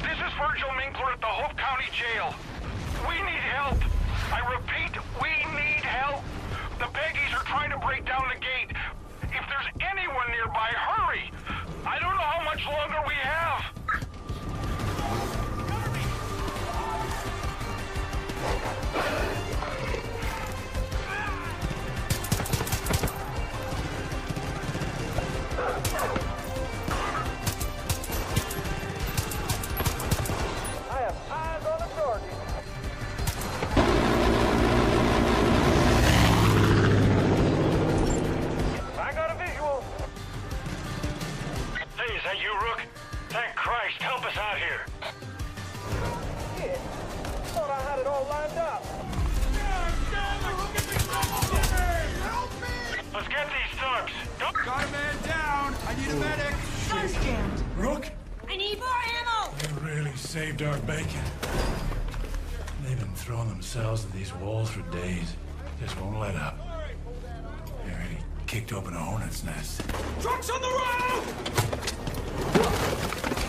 This is Virgil Minkler at the Hope County Jail. We need help. I repeat, we need help. The Peggies are trying to break down the gate. If there's anyone nearby, hurry! I don't know how much longer we have. I have eyes on authority. I got a visual. Hey, is that you, Rook? Thank Christ, help us out here. Shit. Thought I had it all lined up. Let's get these thugs. Don't... Got a man down. I need a medic. Gun's jammed. Rook, I need more ammo! they really saved our bacon. They've been throwing themselves at these walls for days. Just won't let up. They really kicked open a hornet's nest. Trucks on the road!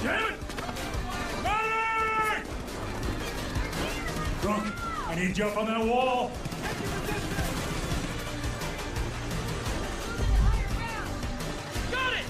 Damn it! Medic! Rook, I need you up on that wall. Got it!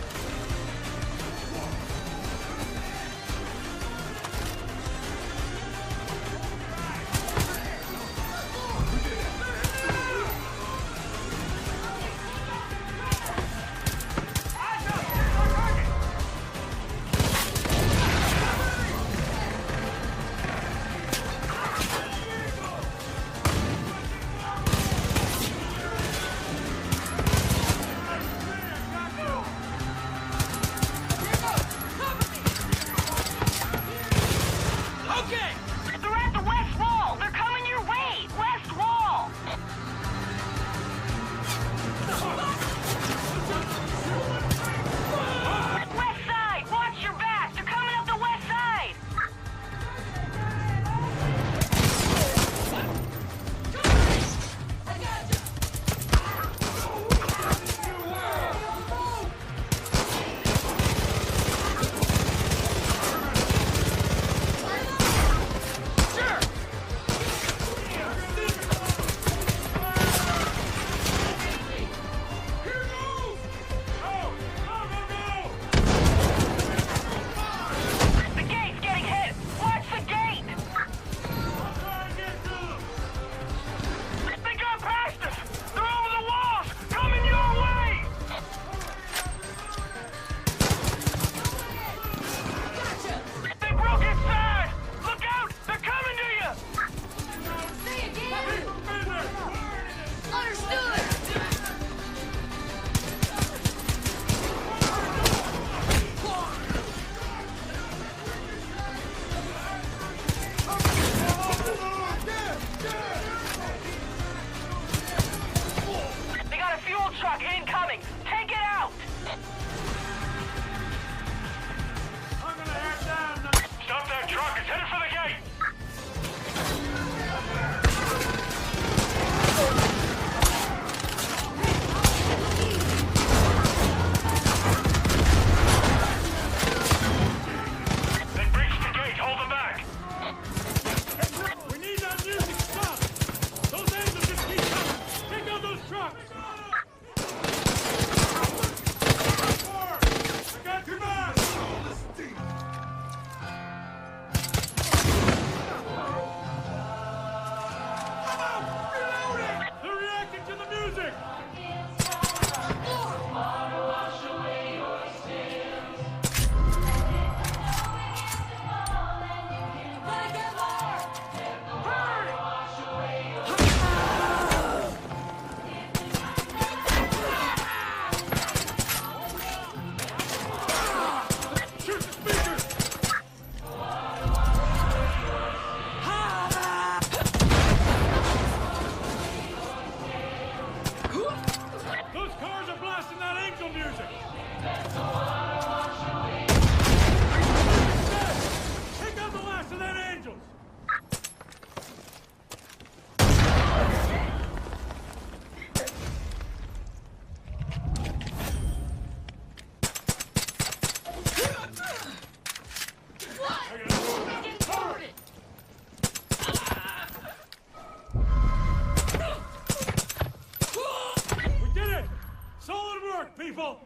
people!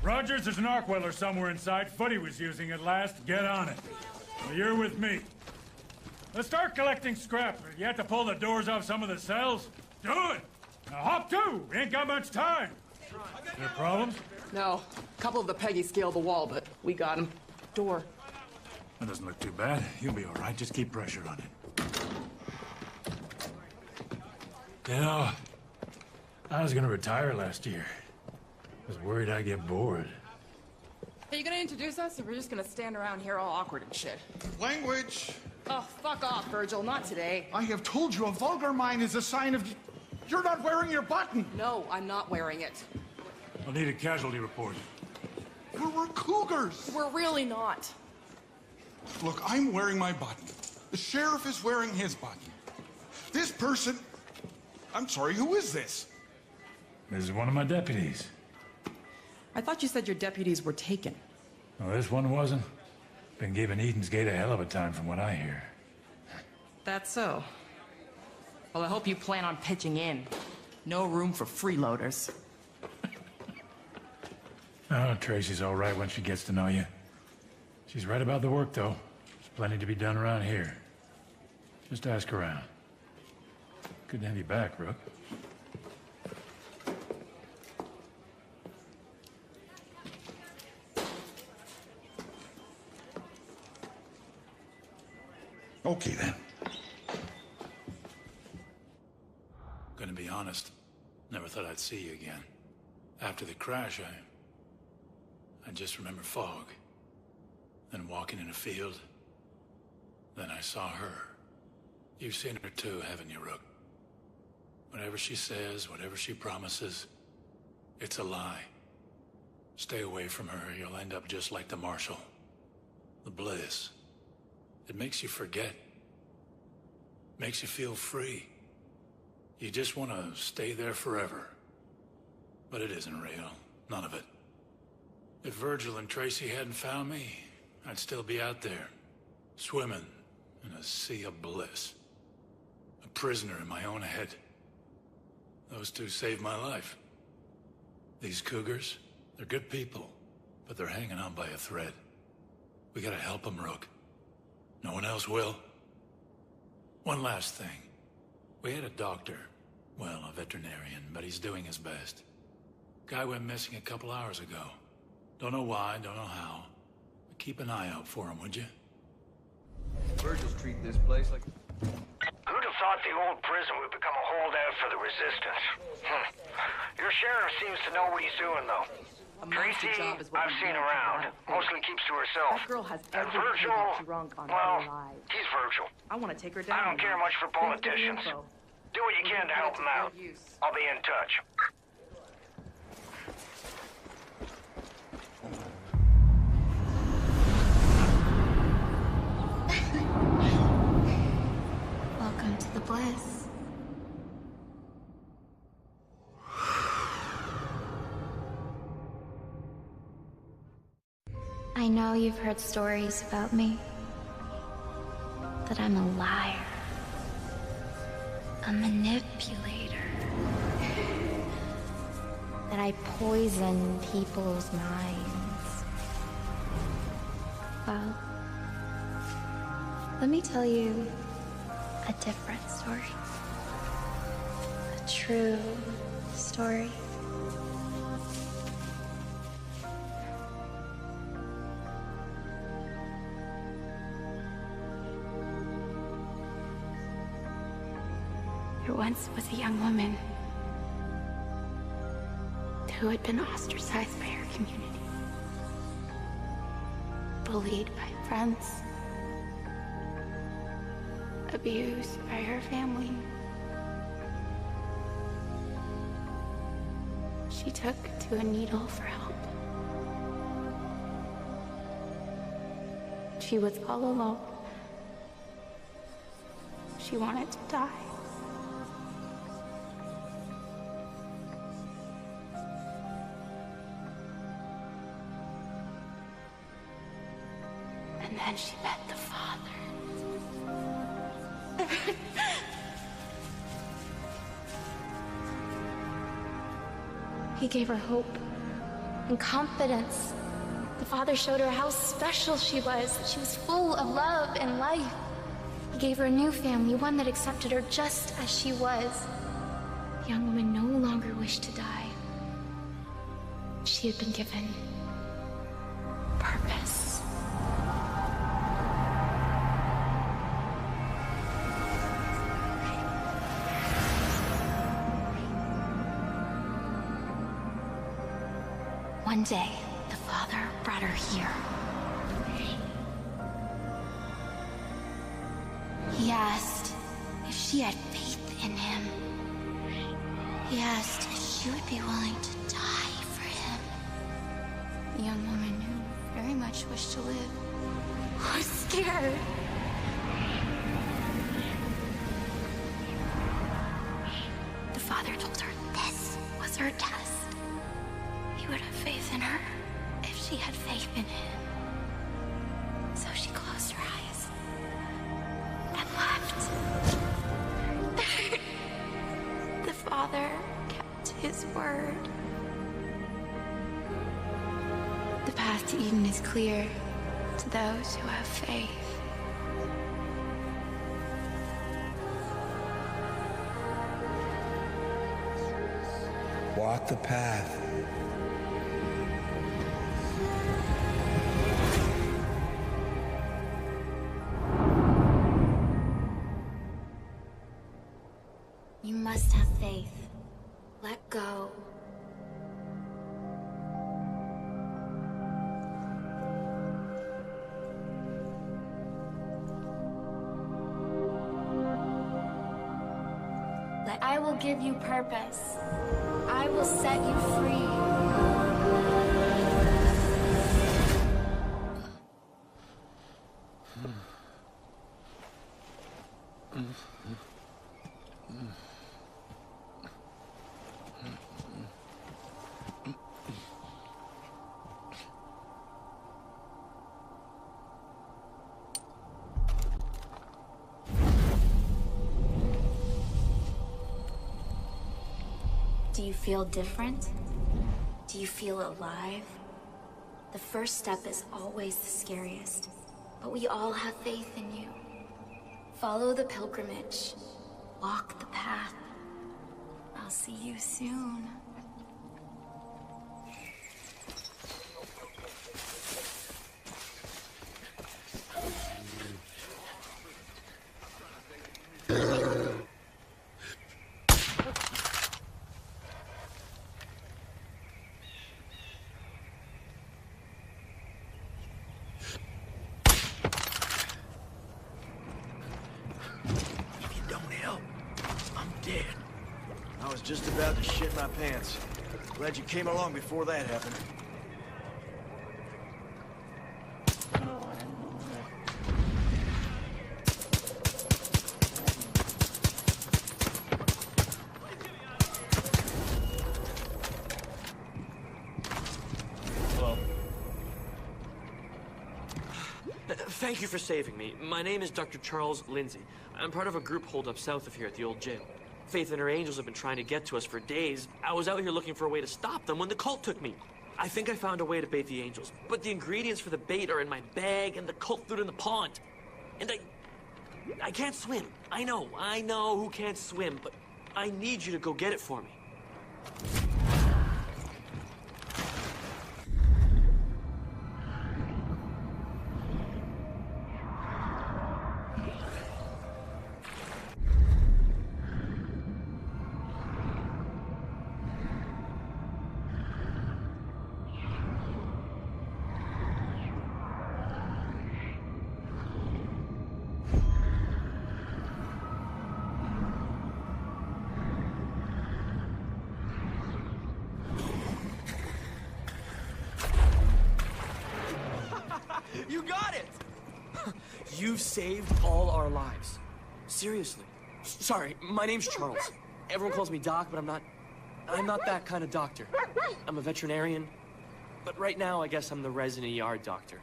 Rogers, there's an arc welder somewhere inside. Footy was using it last. Get on it. Well, you're with me. Let's start collecting scrap. You have to pull the doors off some of the cells. Do it! Now hop too! We ain't got much time. There problems? No. A couple of the Peggy scaled the wall, but we got him. Door. That doesn't look too bad. You'll be all right. Just keep pressure on it. You know, I was gonna retire last year. Was worried I'd get bored. Are you gonna introduce us, or we're just gonna stand around here all awkward and shit? Language! Oh, fuck off, Virgil. Not today. I have told you a vulgar mind is a sign of... You're not wearing your button! No, I'm not wearing it. I'll need a casualty report. We're cougars! We're really not. Look, I'm wearing my button. The sheriff is wearing his button. This person... I'm sorry, who is this? This is one of my deputies. I thought you said your deputies were taken. Well, this one wasn't. Been giving Eden's Gate a hell of a time from what I hear. That's so. Well, I hope you plan on pitching in. No room for freeloaders. Oh, Tracy's all right when she gets to know you. She's right about the work, though. There's plenty to be done around here. Just ask around. Good to have you back, Rook. Okay, then. Gonna be honest, never thought I'd see you again. After the crash, I just remember fog. Then walking in a field. Then I saw her. You've seen her too, haven't you, Rook? Whatever she says, whatever she promises, it's a lie. Stay away from her, you'll end up just like the Marshal. The bliss. It makes you forget. Makes you feel free. You just want to stay there forever. But it isn't real. None of it. If Virgil and Tracy hadn't found me, I'd still be out there, swimming in a sea of bliss. A prisoner in my own head. Those two saved my life. These cougars, they're good people, but they're hanging on by a thread. We gotta help them, Rook. No one else will. One last thing. We had a doctor. Well, a veterinarian, but he's doing his best. Guy went missing a couple hours ago. Don't know why, don't know how. But keep an eye out for him, would you? Virgil's treating this place like... Who'd have thought the old prison would become a holdout for the resistance? Your sheriff seems to know what he's doing, though. A monster Tracy, job is what I've we seen want around. to have. Mostly keeps to herself. That girl has And every Virgil, drunk on well, her lives. he's Virgil. I want to take her down. I don't care much for Thanks the politicians. info. Do what you can to help him out. I'll be in touch. Welcome to the bliss. I know you've heard stories about me. That I'm a liar. A manipulator. That I poison people's minds. Well, let me tell you a different story. A true story. There once was a young woman who had been ostracized by her community, bullied by friends, abused by her family. She took to a needle for help. She was all alone. She wanted to die. And then she met the father. He gave her hope and confidence. The Father showed her how special she was, that she was full of love and life. He gave her a new family, one that accepted her just as she was. The young woman no longer wished to die. She had been given purpose. One day, the Father brought her here. He asked if she had faith in him. He asked if she would be willing to die for him. The young woman who very much wished to live was scared. The Father told her this was her test. He would have faith in her if she had faith in him. So she closed her eyes and left. The Father kept his word. The path to Eden is clear to those who have faith. Walk the path. You must have faith. Let go. I will give you purpose. I will set you free. Do you feel different? Do you feel alive? The first step is always the scariest, but we all have faith in you. Follow the pilgrimage. Walk the path. I'll see you soon. Just about to shit my pants. Glad you came along before that happened. Hello. Thank you for saving me. My name is Dr. Charles Lindsay. I'm part of a group holdup south of here at the old jail. Faith and her angels have been trying to get to us for days. I was out here looking for a way to stop them when the cult took me. I think I found a way to bait the angels, but the ingredients for the bait are in my bag and the cult threw it in the pond. And I can't swim. I know who can't swim, but I need you to go get it for me. You got it! You've saved all our lives. Seriously. Sorry, my name's Charles. Everyone calls me Doc, but I'm not that kind of doctor. I'm a veterinarian, but right now I guess I'm the resident ER doctor.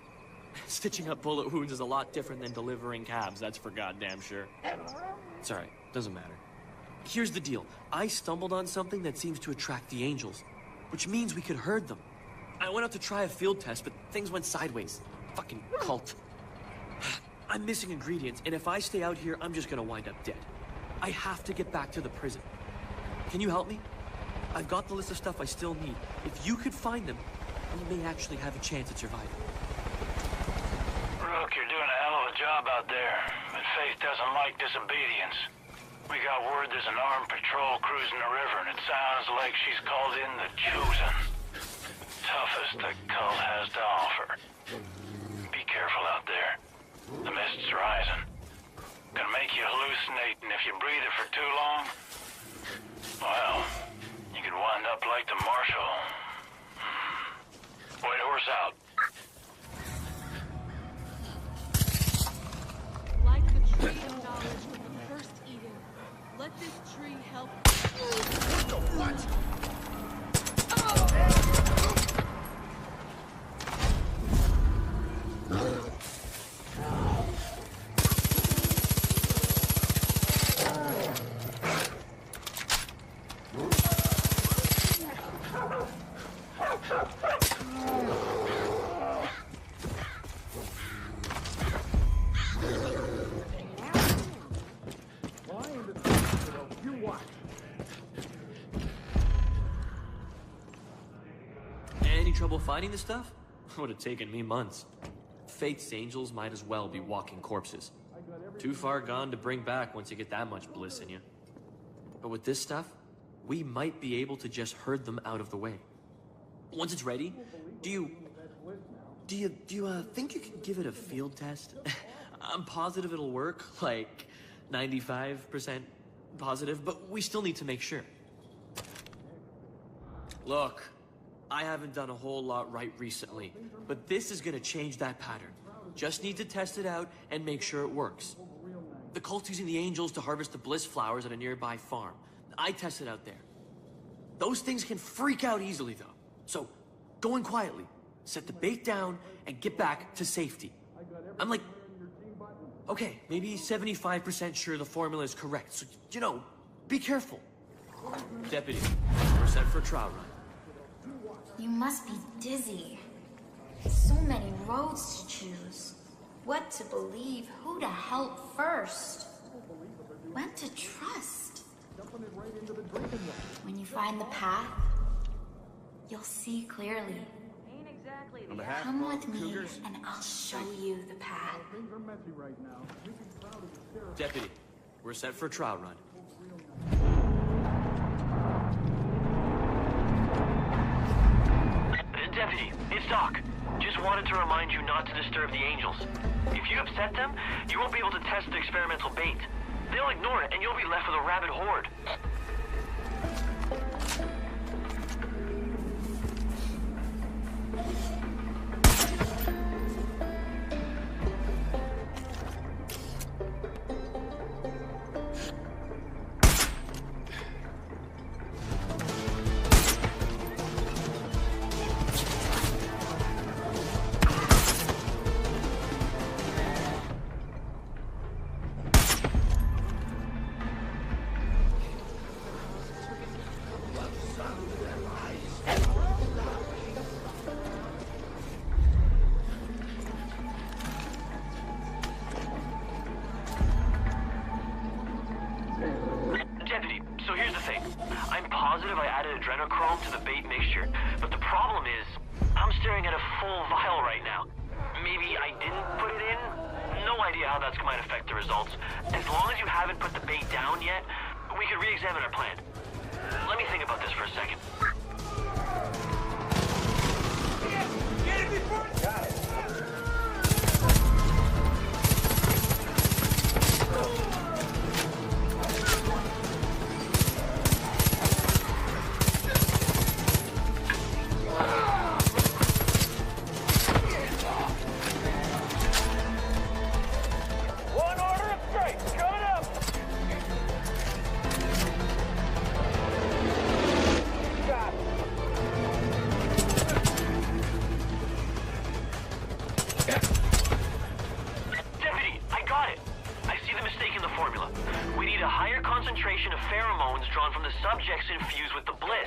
Stitching up bullet wounds is a lot different than delivering cabs, that's for goddamn sure. It's alright, doesn't matter. Here's the deal. I stumbled on something that seems to attract the angels. which means we could herd them. I went out to try a field test, but things went sideways. Fucking cult. I'm missing ingredients, and if I stay out here, I'm just gonna wind up dead. I have to get back to the prison. Can you help me? I've got the list of stuff I still need. If you could find them, we may actually have a chance at surviving. Rook, you're doing a hell of a job out there, but Faith doesn't like disobedience. We got word there's an armed patrol cruising the river, and it sounds like she's called in the Chosen. Toughest the cult has to offer. Be careful out there. The mist's rising. Gonna make you hallucinate, and if you breathe it for too long, well, you could wind up like the Marshal. White horse out. Like the tree of knowledge from the first Eden, let this tree help. What the what? Any trouble finding the stuff? Would have taken me months. Faith's angels might as well be walking corpses. Too far gone to bring back once you get that much bliss in you. But with this stuff, we might be able to just herd them out of the way. Once it's ready, do you think you can give it a field test? I'm positive it'll work, like 95% positive, but we still need to make sure. Look, I haven't done a whole lot right recently, but this is gonna change that pattern. Just need to test it out and make sure it works. The cult's using the angels to harvest the bliss flowers at a nearby farm. I tested out there. Those things can freak out easily, though. So, go in quietly, set the bait down, and get back to safety. I'm like, okay, maybe 75% sure the formula is correct, so, you know, be careful. Deputy, we're set for a trial run. You must be dizzy. So many roads to choose. What to believe, who to help first. When to trust. When you find the path, you'll see clearly. Come with me, and I'll show you the path. Deputy, we're set for a trial run. Deputy, it's Doc. Just wanted to remind you not to disturb the angels. If you upset them, you won't be able to test the experimental bait. They'll ignore it, and you'll be left with a rabid horde.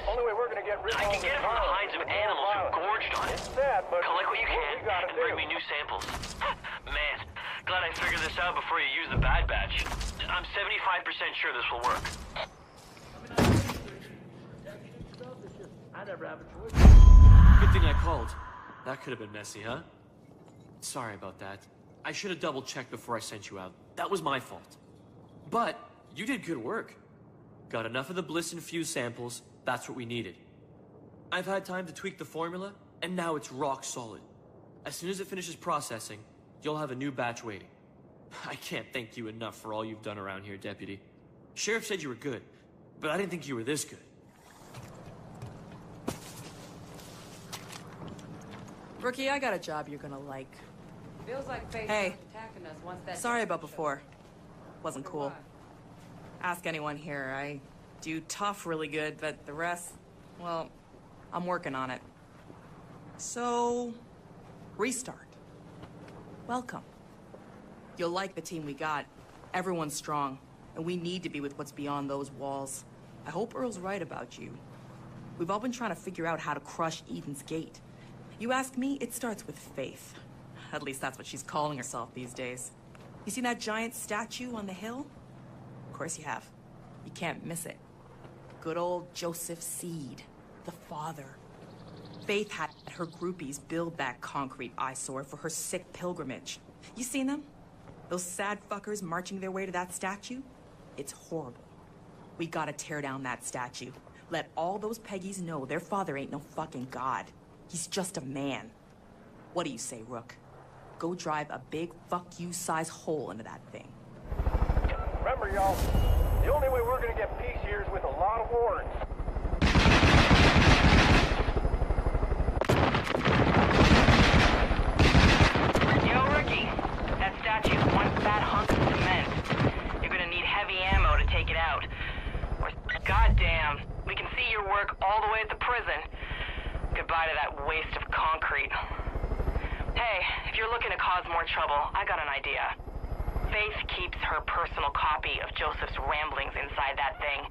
Only way we're gonna get rid of all this. on it. It's sad, but Collect what you can we gotta and bring do. me new samples. Man, glad I figured this out before you use the bad batch. I'm 75% sure this will work. Good thing I called. That could have been messy, huh? Sorry about that. I should have double-checked before I sent you out. That was my fault. But you did good work. Got enough of the bliss-infused samples. That's what we needed. I've had time to tweak the formula, and now it's rock solid. As soon as it finishes processing, you'll have a new batch waiting. I can't thank you enough for all you've done around here, Deputy. Sheriff said you were good, but I didn't think you were this good. Rookie, I got a job you're gonna like. Feels like Faith Hey. attacking us once that. Sorry about before. Wasn't cool. Ask anyone here. I do tough really good, but the rest, well, I'm working on it. So, restart. Welcome. You'll like the team we got. Everyone's strong, and we need to be with what's beyond those walls. I hope Earl's right about you. We've all been trying to figure out how to crush Eden's Gate. You ask me, it starts with Faith. At least that's what she's calling herself these days. You seen that giant statue on the hill? Of course you have. You can't miss it. Good old Joseph Seed, the father. Faith had her groupies build that concrete eyesore for her sick pilgrimage. You seen them? Those sad fuckers marching their way to that statue? It's horrible. We gotta tear down that statue. Let all those Peggies know their father ain't no fucking god. He's just a man. What do you say, Rook? Go drive a big fuck you size hole into that thing. Remember, y'all, the only way we're gonna get peace here is with a lot of warrants. Yo, Rookie. That statue's one fat hunk of cement. You're gonna need heavy ammo to take it out. Or, goddamn, we can see your work all the way at the prison. Goodbye to that waste of concrete. Hey, if you're looking to cause more trouble, I got an idea. Faith keeps her personal copy of Joseph's ramblings inside that thing.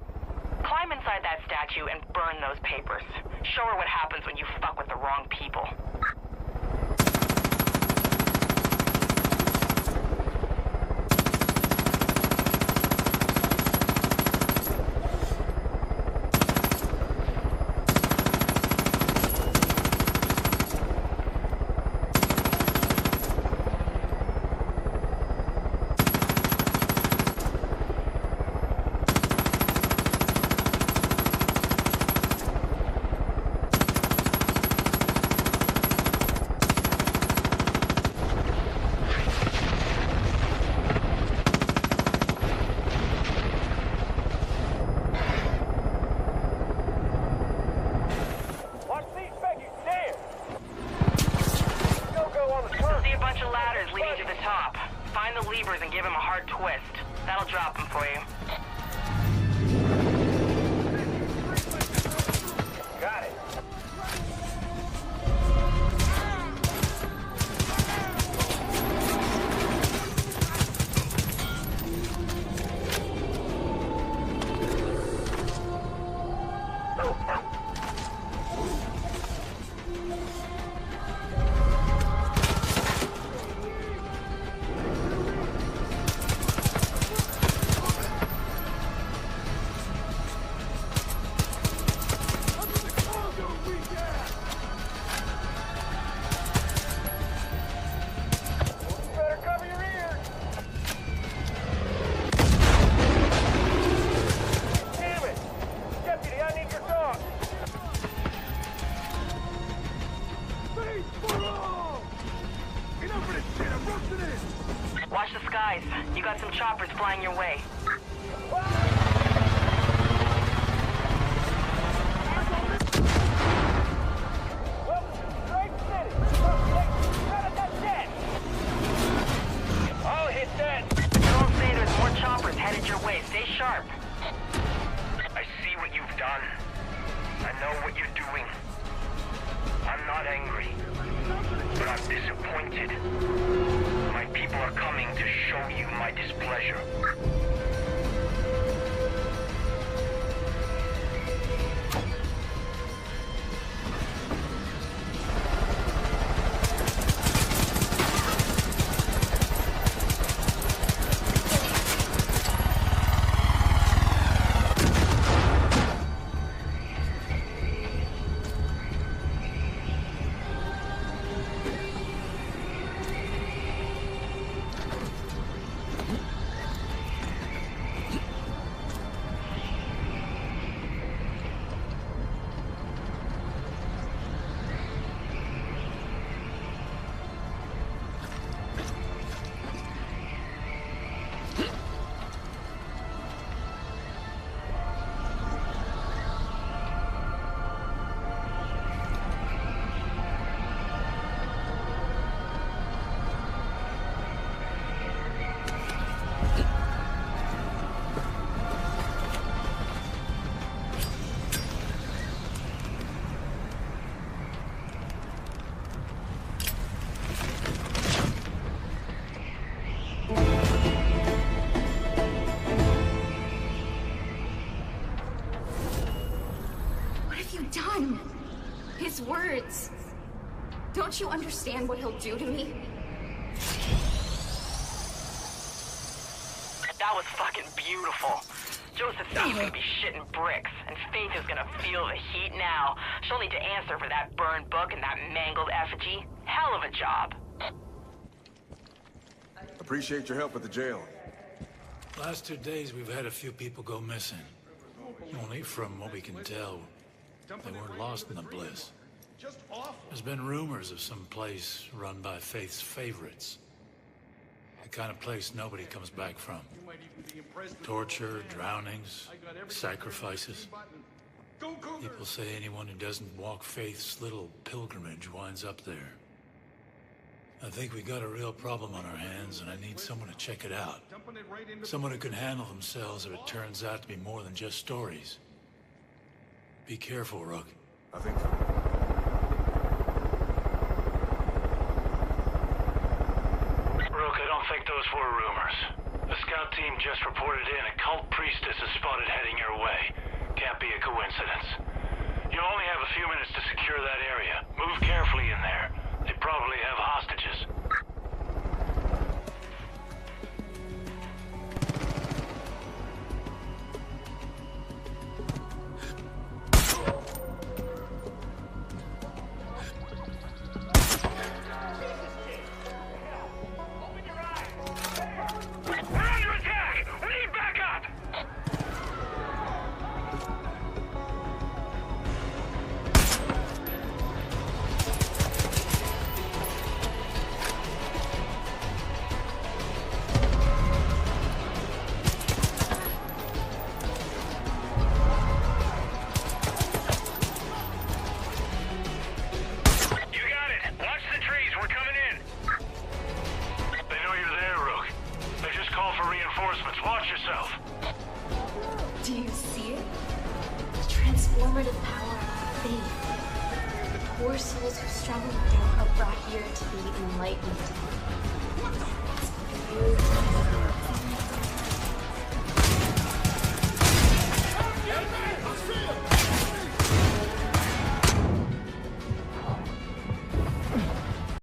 Climb inside that statue and burn those papers. Show her what happens when you fuck with the wrong people. Watch the skies. You got some choppers flying your way. I'll hit that. Don't say there's more choppers headed your way. Stay sharp. I see what you've done. I know what you're doing. I'm not angry, but I'm disappointed. My people are coming to show you my displeasure. words. Don't you understand what he'll do to me? That was fucking beautiful. Josephine's gonna be shitting bricks, and Faith is gonna feel the heat now. She'll need to answer for that burned book and that mangled effigy. Hell of a job. Appreciate your help at the jail. Last 2 days, we've had a few people go missing. Only from what we can tell, they weren't lost in the bliss. There's been rumors of some place run by Faith's favorites. The kind of place nobody comes back from. Torture, drownings, sacrifices. People say anyone who doesn't walk Faith's little pilgrimage winds up there. I think we got a real problem on our hands, and I need someone to check it out. Someone who can handle themselves if it turns out to be more than just stories. Be careful, Rook. I think... Rook, I don't think those were rumors. The scout team just reported in a cult priestess is spotted heading your way. Can't be a coincidence. You'll only have a few minutes to secure that area. Move carefully in there. They probably have hostages. We're under attack! We need backup! Watch yourself. Do you see it? The transformative power of faith. The poor souls who struggle with doubt are brought here to be enlightened. It's beautiful.